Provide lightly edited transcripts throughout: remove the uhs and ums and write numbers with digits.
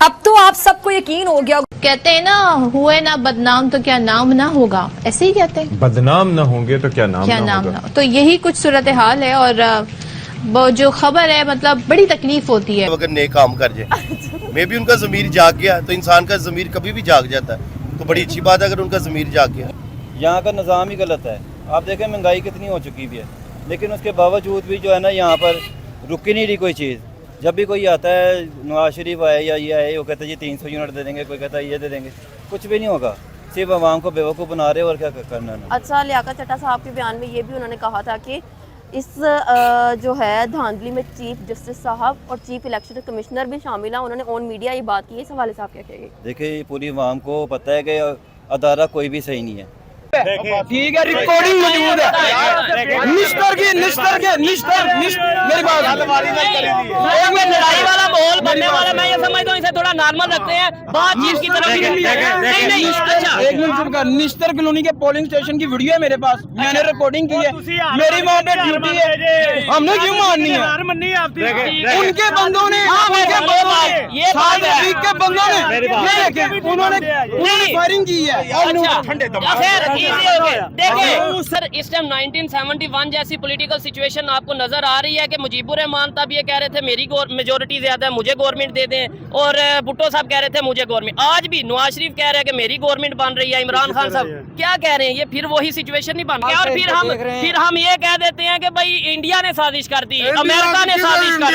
अब तो आप सबको यकीन हो गया। कहते हैं ना, हुए ना बदनाम तो क्या नाम ना होगा, ऐसे ही कहते हैं। बदनाम ना होंगे तो क्या नाम ना होगा। तो यही कुछ सूरत हाल है। और वो जो खबर है, मतलब बड़ी तकलीफ होती है। अगर नेक काम कर जाए, मे भी उनका ज़मीर जाग गया, तो इंसान का ज़मीर कभी भी जाग जाता है, तो बड़ी अच्छी बात है अगर उनका ज़मीर जाग गया। यहाँ का निज़ाम ही गलत है। आप देखें महंगाई कितनी हो चुकी भी है, लेकिन उसके बावजूद भी जो है ना, यहाँ पर रुक ही नहीं रही कोई चीज़। जब भी कोई आता है, नवाज शरीफ आए या ये आए, वो कहते हैं जी 300 यूनिट दे देंगे, कोई कहता है ये दे देंगे, कुछ भी नहीं होगा, सिर्फ आवाम को बेवकूफ़ बना रहे और क्या करना है। अच्छा, लियाकत चड्ढा साहब के बयान में ये भी उन्होंने कहा था कि इस जो है धांधली में चीफ जस्टिस साहब और चीफ इलेक्शन कमिश्नर भी शामिल हैं। उन्होंने ऑन मीडिया ये बात की है। इस हवाले से आप क्या कहेंगे? देखिए, पूरी आवाम को पता है कि अदारा कोई भी सही नहीं है। ठीक है, रिकॉर्डिंग मौजूद है। निस्तर मेरी बात लड़ाई वाला माहौल बनने वाला, मैं ये समझता हूँ इसे थोड़ा नॉर्मल रखते हैं, बातचीत की तरफ नहीं। अच्छा, एक मिनट का निस्तर कॉलोनी के पोलिंग स्टेशन की वीडियो है मेरे पास, मैंने रिकॉर्डिंग की है। मेरी वहाँ पे ड्यूटी है, हमने क्यों माननी है? उनके बंदों ने उन्होंने फायरिंग की है। देखिए सर, इस टाइम 1971 जैसी पॉलिटिकल सिचुएशन आपको नजर आ रही है कि मुजीबुर रहमान तब ये कह रहे थे मेरी मेजोरिटी ज्यादा है, मुझे गवर्नमेंट दे दें, और भुट्टो साहब कह रहे थे मुझे गवर्नमेंट। आज भी नवाज शरीफ कह रहे हैं कि मेरी गवर्नमेंट बन रही है, इमरान खान साहब क्या कह रहे हैं, ये फिर वही सिचुएशन नहीं बन रही। और फिर हम ये कह देते हैं कि भाई इंडिया ने साजिश कर दी, अमेरिका ने साजिश कर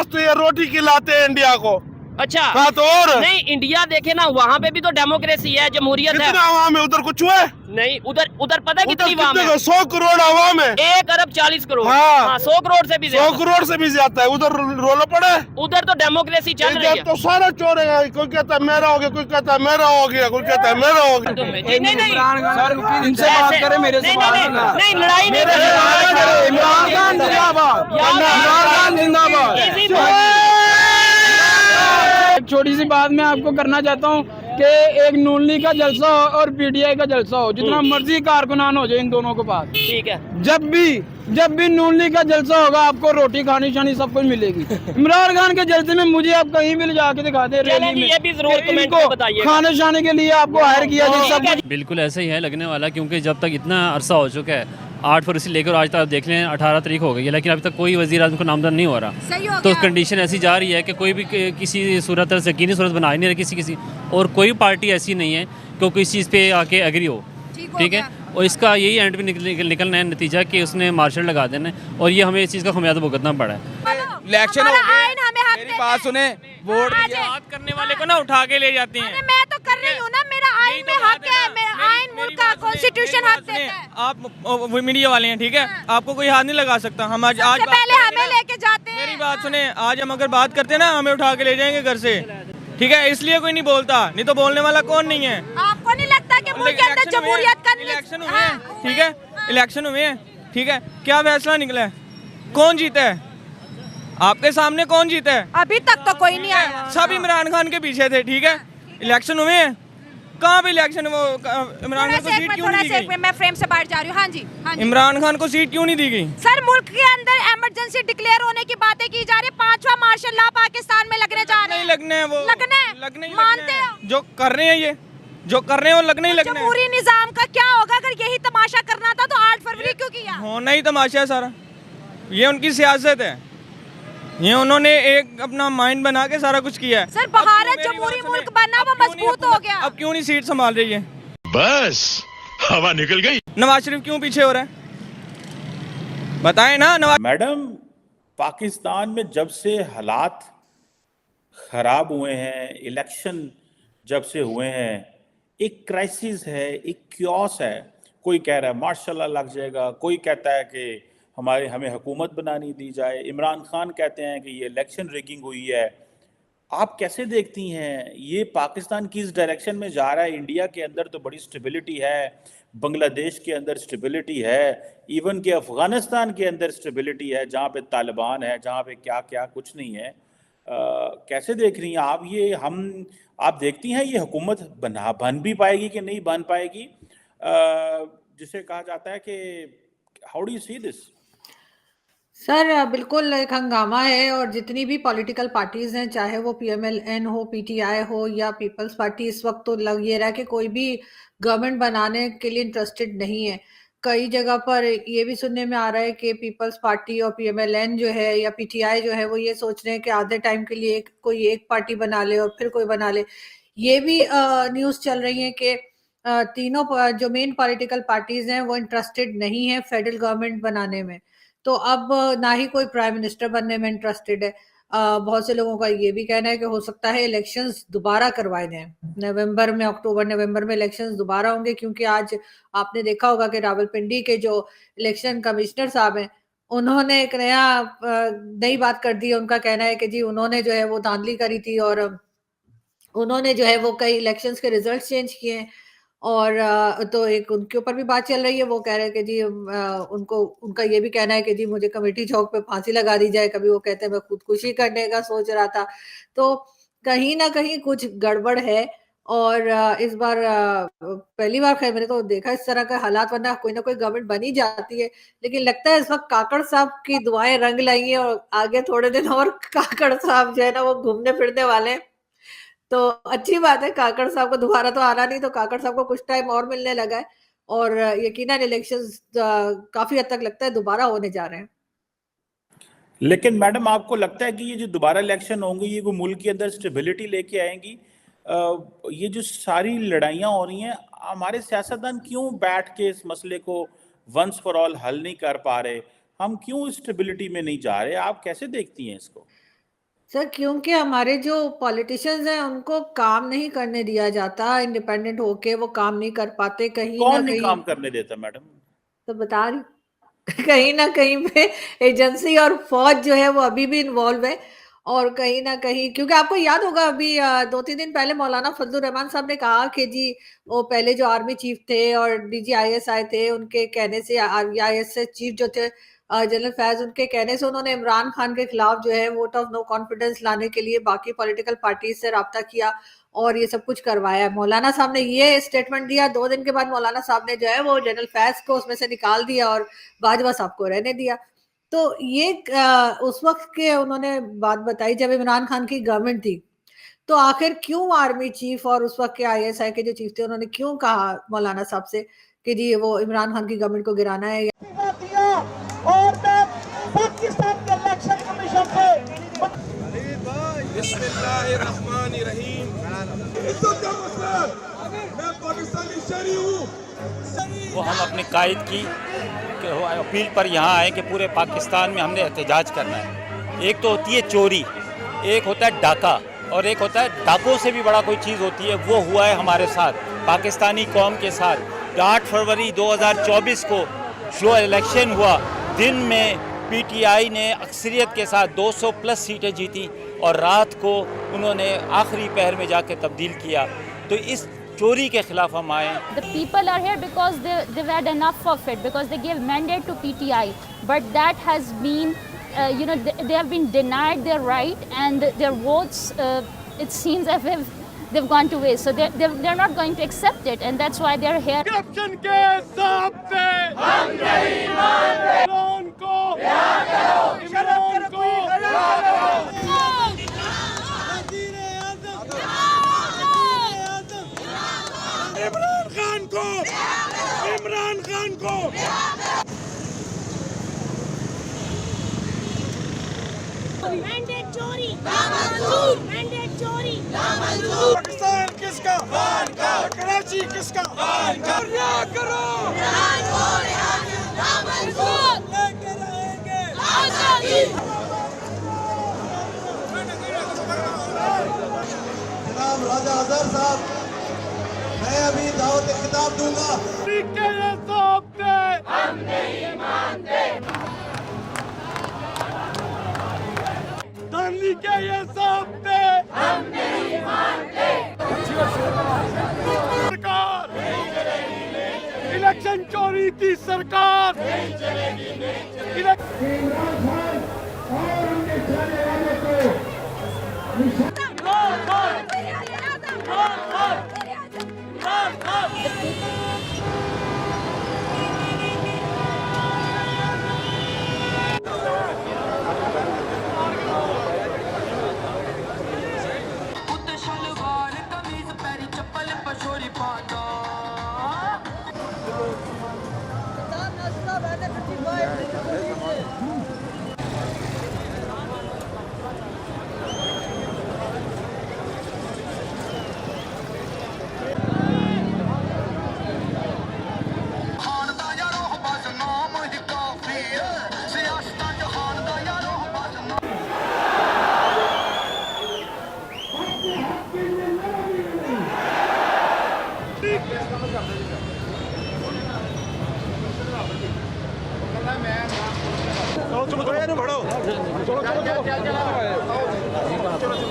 दी। रोटी खिलाते हैं इंडिया को। अच्छा, तो और नहीं, इंडिया देखे ना, वहाँ पे भी तो डेमोक्रेसी है, जमहूरियत है। आवाम है उधर, कुछ हुआ है नहीं, उधर पता है कितनी आवाम है? 100 करोड़ आवाम है, 1 अरब 40 करोड़। हाँ। 100 करोड़ से भी 100 करोड़ से भी ज्यादा है। उधर रोला पड़ा है, उधर तो डेमोक्रेसी चल रही है। तो सारा चोर है, कोई कहता है मेरा हो गया, कोई कहता है मेरा हो गया, कोई कहता है मेरा हो गया। नहीं, इनसे बात करें, मेरे से बात नहीं, लड़ाई नहीं। इमरान खान जिंदाबाद, इमरान खान जिंदाबाद। एक छोटी सी बात मैं आपको करना चाहता हूँ कि एक नून लीग का जलसा हो और पीटीआई का जलसा हो, जितना मर्जी कारकुनान हो जाए इन दोनों के पास, ठीक है। जब भी नून लीग का जलसा होगा, आपको रोटी खानी शानी सब कुछ मिलेगी। इमरान खान के जलसे में मुझे आप कहीं भी ले जाके दिखा दे रैली में, ये भी जरूर कमेंट में बताइए। खाने शाने के लिए आपको हायर किया जाए। बिल्कुल ऐसा ही है लगने वाला, क्योंकि जब तक इतना अरसा हो चुका है, 8 फरवरी से लेकर आज तक देख लें 18 तारीख हो गई है, लेकिन अभी तक कोई वज़ीर आज़म को नामजद नहीं हो रहा। तो कंडीशन ऐसी जा रही है कि कोई भी किसी सूरत यकीनी सूरत बना ही नहीं रहा किसी और कोई पार्टी ऐसी नहीं है कि किसी चीज़ पे आके एग्री हो, ठीक है। और इसका यही एंड भी निकलना है नतीजा कि उसने मार्शल लगा देना है, और ये हमें इस चीज़ का खमियाजा भुगतना पड़ा है। इलेक्शन हो गए, मेरी बात सुने, वोट बात करने वाले को ना उठा के ले जाते हैं। मैं तो कर रही हूँ ना, मेरा आइन में हक है, मेरा आइन मुल्क का कॉन्स्टिट्यूशन हक देता है। आप मीडिया वाले हैं, ठीक है, आपको कोई हाथ नहीं लगा सकता। हम आज पहले हमें लेके जाते हैं। मेरी बात सुने, आज हम अगर बात करते हैं ना, हमें उठा के ले जाएंगे घर से, ठीक है, इसलिए कोई नहीं बोलता, नहीं तो बोलने वाला कौन नहीं है। आपको नहीं लगता कि मुल्क के अंदर जमहूरियत का इलेक्शन हुए हैं, ठीक है, इलेक्शन हुए हैं, ठीक है, क्या फैसला निकला है, कौन जीता है? आपके सामने कौन जीता है? अभी तक तो कोई नहीं आया। सब इमरान खान के पीछे थे, ठीक है, इलेक्शन हुए हैं, कहाँ पे इलेक्शन? वो इमरान खान को सीट क्यों नहीं दी गई? मैं फ्रेम से बाहर जा रही हूँ। हाँ जी, इमरान खान को सीट क्यों नहीं दी गई? सर, मुल्क के अंदर इमरजेंसी डिक्लेयर होने की बातें की जा रही है, 5वां मार्शल लॉ पाकिस्तान में लगने जा रहे हैं। लगने हैं वो, लगने मानते हो? जो कर रहे हैं, ये जो कर रहे हैं वो लगने ही लगने हैं। जमहूरी निजाम का क्या होगा अगर यही तमाशा करना था तो 8 फरवरी क्यों किया? होना ही तमाशा है सारा, ये उनकी सियासत है, ये उन्होंने एक अपना माइंड बना के सारा कुछ किया है। सर, भारत जमहूरी मुल्क बनना वो मजबूत हो गया। अब क्यों नहीं सीट संभाल रही है? बस हवा निकल गई। नवाज शरीफ क्यों पीछे हो रहा है, बताएं ना। नवाज मैडम, पाकिस्तान में जब से हालात खराब हुए हैं, इलेक्शन जब से हुए हैं, एक क्राइसिस है, एक क्योस है। कोई कह रहा है मार्शल लग जाएगा, कोई कहता है कि हमें हुकूमत बनानी दी जाए, इमरान खान कहते हैं कि ये इलेक्शन रिगिंग हुई है। आप कैसे देखती हैं ये पाकिस्तान किस डायरेक्शन में जा रहा है? इंडिया के अंदर तो बड़ी स्टेबिलिटी है, बांग्लादेश के अंदर स्टेबिलिटी है, इवन कि अफ़गानिस्तान के अंदर स्टेबिलिटी है, जहाँ पे तालिबान है, जहाँ पे क्या क्या कुछ नहीं है। कैसे देख रही हैं आप आप देखती हैं ये हुकूमत बन भी पाएगी कि नहीं बन पाएगी? जिसे कहा जाता है कि how do you see this? Sir बिल्कुल एक हंगामा है और जितनी भी पॉलिटिकल पार्टीज हैं, चाहे वो पीएमएलएन हो, पीटीआई हो या पीपल्स पार्टी, इस वक्त तो लग ये रहा है कि कोई भी गवर्नमेंट बनाने के लिए इंटरेस्टेड नहीं है। कई जगह पर ये भी सुनने में आ रहा है कि पीपल्स पार्टी और पीएमएलएन जो है या पीटीआई जो है वो ये सोच रहे हैं कि आधे टाइम के लिए कोई एक पार्टी बना ले और फिर कोई बना ले। ये भी न्यूज चल रही है कि तीनों जो मेन पॉलिटिकल पार्टीज हैं वो इंटरेस्टेड नहीं है फेडरल गवर्नमेंट बनाने में। तो अब ना ही कोई प्राइम मिनिस्टर बनने में इंटरेस्टेड है। बहुत से लोगों का ये भी कहना है कि हो सकता है इलेक्शंस दोबारा करवाए जाएं नवंबर में, अक्टूबर नवंबर में इलेक्शंस दोबारा होंगे, क्योंकि आज आपने देखा होगा कि रावलपिंडी के जो इलेक्शन कमिश्नर साहब हैं उन्होंने एक नई बात कर दी है। उनका कहना है कि जी उन्होंने जो है वो धांधली करी थी और उन्होंने जो है वो कई इलेक्शंस के रिजल्ट चेंज किए हैं और तो एक उनके ऊपर भी बात चल रही है। वो कह रहे हैं कि जी उनका ये भी कहना है कि जी मुझे कमेटी चौक पे फांसी लगा दी जाए। कभी वो कहते हैं मैं खुदकुशी करने का सोच रहा था। तो कहीं ना कहीं कुछ गड़बड़ है और इस बार पहली बार खैर मैंने तो देखा इस तरह का हालात, वरना कोई ना कोई गवर्नमेंट बनी जाती है। लेकिन लगता है इस वक्त काकड़ साहब की दुआएं रंग लाई हैं और आगे थोड़े दिन और काकड़ साहब जो है ना वो घूमने फिरने वाले हैं। तो अच्छी बात है, काकड़ साहब को दोबारा तो आना नहीं, तो काकड़ साहब को कुछ टाइम और मिलने लगा है और यकीनन इलेक्शंस काफी हद तक लगता है दोबारा होने जा रहे हैं। लेकिन मैडम आपको लगता है कि ये जो दोबारा इलेक्शन होंगे ये वो मुल्क के अंदर स्टेबिलिटी लेके आएंगी? ये जो सारी लड़ाइयाँ हो रही हैं, हमारे सियासतदान क्यों बैठ के इस मसले को वंस फॉर ऑल हल नहीं कर पा रहे? हम क्यों स्टेबिलिटी में नहीं जा रहे? आप कैसे देखती हैं इसको? सर क्योंकि हमारे जो पॉलिटिशियंस हैं उनको काम नहीं करने दिया जाता, इंडिपेंडेंट होके वो काम नहीं कर पाते। कहीं कौन ना नहीं कहीं काम करने देता मैडम? तो बता रही कहीं ना कहीं पे एजेंसी और फौज जो है वो अभी भी इन्वॉल्व है। और कहीं ना कहीं क्योंकि आपको याद होगा अभी 2-3 दिन पहले मौलाना फजलुर रहमान साहब ने कहा कि जी वो पहले जो आर्मी चीफ थे और डीजीआईएस आए थे उनके कहने से, आईएएस चीफ जो थे जनरल फैज, उनके कहने से उन्होंने इमरान खान के खिलाफ जो है वोट ऑफ नो कॉन्फिडेंस लाने के लिए बाकी पॉलिटिकल पार्टी से रब्ता किया और ये सब कुछ करवाया है। मौलाना साहब ने ये स्टेटमेंट दिया, 2 दिन के बाद मौलाना साहब ने जो है वो जनरल फैज को उसमें से निकाल दिया और बाजवा साहब को रहने दिया। तो ये उस वक्त के उन्होंने बात बताई जब इमरान खान की गवर्नमेंट थी। तो आखिर क्यों आर्मी चीफ और उस वक्त के आईएसआई के जो चीफ थे उन्होंने क्यों कहा मौलाना साहब से कि जी वो इमरान खान की गवर्नमेंट को गिराना है? और मैं पाकिस्तान के इलेक्शन कमीशन से मैं पाकिस्तानी शहरी हूँ। वो हम अपने कायद की अपील पर यहाँ आए कि पूरे पाकिस्तान में हमने एहतजाज करना है। एक तो होती है चोरी, एक होता है डाका और एक होता है डाकों से भी बड़ा कोई चीज़ होती है। वो हुआ है हमारे साथ, पाकिस्तानी कौम के साथ। 8 फरवरी 2024 को जो इलेक्शन हुआ, दिन में पीटीआई ने अक्सरियत के साथ 200 प्लस सीटें जीती और रात को उन्होंने आखिरी पहर में जाके तब्दील किया। तो इस चोरी के खिलाफ हम आए। The people are here because they've had enough of it, because they gave mandate to PTI, but that has been, they have been denied their right and their votes. It seems as if they've gone to waste, so they're not going to accept it, and that's why they're here. Corruption के हिसाब से हम नहीं मानते। इमरान को इमरान खान को Mandate चोरी, नामंजूर। Mandate चोरी, नामंजूर। पाकिस्तान किसका? खान का। कराची किसका? खान का। रिहा करो। नामंजूर। लेके रहेंगे आजादी। जनाब राजा अजहर साहब, मैं अभी दावत खिताब दूंगा। हम नहीं मानते। दानी के ये सब पे हम नहीं मानते। सरकार इलेक्शन चोरी थी, सरकार नहीं चलेगी, नहीं चलेगी।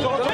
चलो